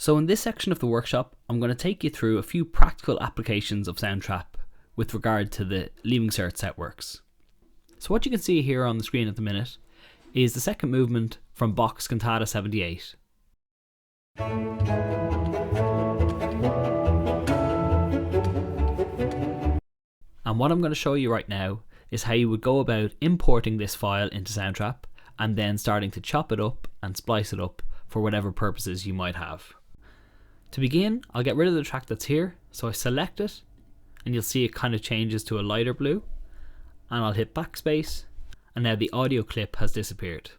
So in this section of the workshop, I'm going to take you through a few practical applications of Soundtrap with regard to the Leaving Cert Set Works. So what you can see here on the screen at the minute is the second movement from Bach's Cantata 78. And what I'm going to show you right now is how you would go about importing this file into Soundtrap and then starting to chop it up and splice it up for whatever purposes you might have. To begin, I'll get rid of the track that's here, so I select it and you'll see it kind of changes to a lighter blue, and I'll hit backspace and now the audio clip has disappeared.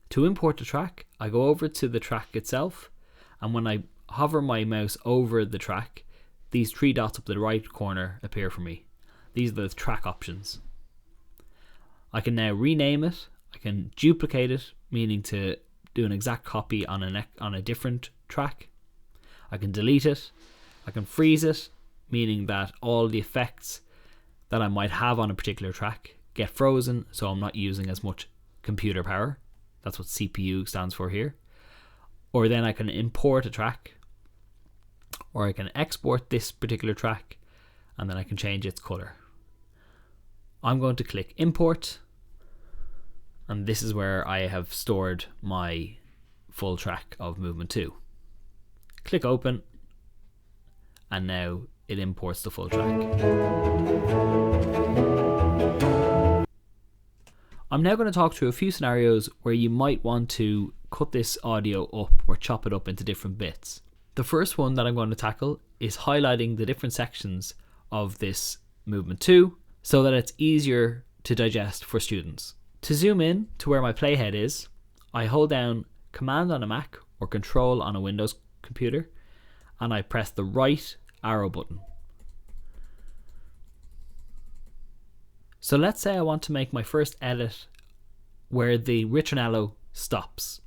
To import the track, I go over to the track itself, and when I hover my mouse over the track, these three dots up the right corner appear for me. These are the track options. I can now rename it, I can duplicate it, meaning to do an exact copy on a different track. I can delete it, I can freeze it, meaning that all the effects that I might have on a particular track get frozen, so I'm not using as much computer power. That's what CPU stands for here. Or then I can import a track, or I can export this particular track, and then I can change its color. I'm going to click import, and this is where I have stored my full track of movement 2. Click open, and now it imports the full track. I'm now going to talk through a few scenarios where you might want to cut this audio up or chop it up into different bits. The first one that I'm going to tackle is highlighting the different sections of this movement 2 so that it's easier to digest for students. To zoom in to where my playhead is, I hold down Command on a Mac or Control on a Windows computer, and I press the right arrow button. So let's say I want to make my first edit where the ritornello stops.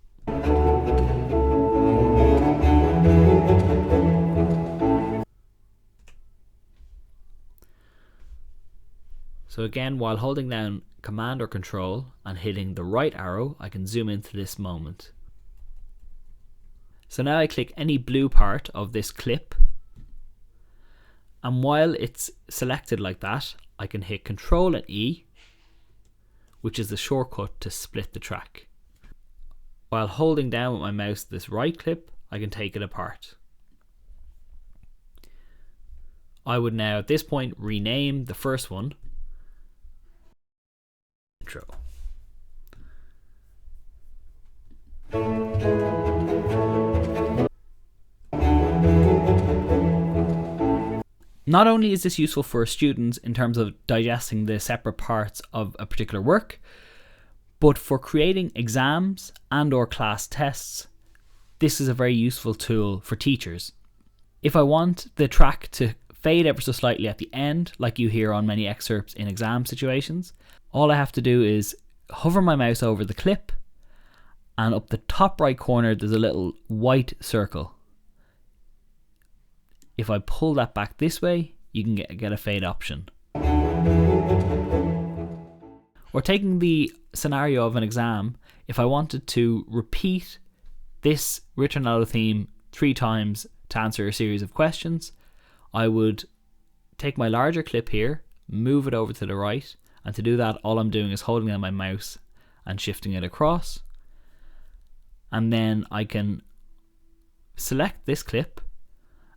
So again, while holding down Command or Control and hitting the right arrow, I can zoom into this moment. So now I click any blue part of this clip, and while it's selected like that, I can hit Control and E, which is the shortcut to split the track. While holding down with my mouse this right clip, I can take it apart. I would now at this point rename the first one intro. Not only is this useful for students in terms of digesting the separate parts of a particular work, but for creating exams and or class tests, this is a very useful tool for teachers. If I want the track to fade ever so slightly at the end, like you hear on many excerpts in exam situations, all I have to do is hover my mouse over the clip, and up the top right corner there's a little white circle. If I pull that back this way, you can get a fade option. Or taking the scenario of an exam, if I wanted to repeat this ritornello theme 3 times to answer a series of questions, I would take my larger clip here, move it over to the right, and to do that all I'm doing is holding down my mouse and shifting it across. And then I can select this clip,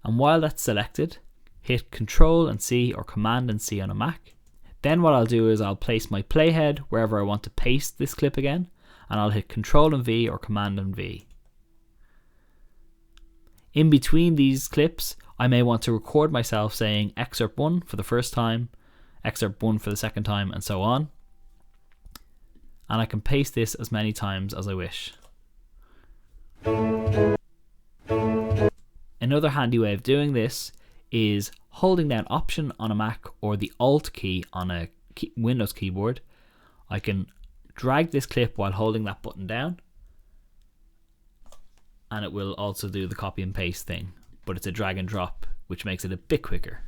and while that's selected, hit Control and C or Command and C on a Mac. Then what I'll do is I'll place my playhead wherever I want to paste this clip again, and I'll hit Control and V or Command and V. In between these clips, I may want to record myself saying excerpt 1 for the first time, excerpt 1 for the second time, and so on. And I can paste this as many times as I wish. Another handy way of doing this is holding down Option on a Mac or the Alt key on a Windows keyboard. I can drag this clip while holding that button down, and it will also do the copy and paste thing, but it's a drag and drop, which makes it a bit quicker.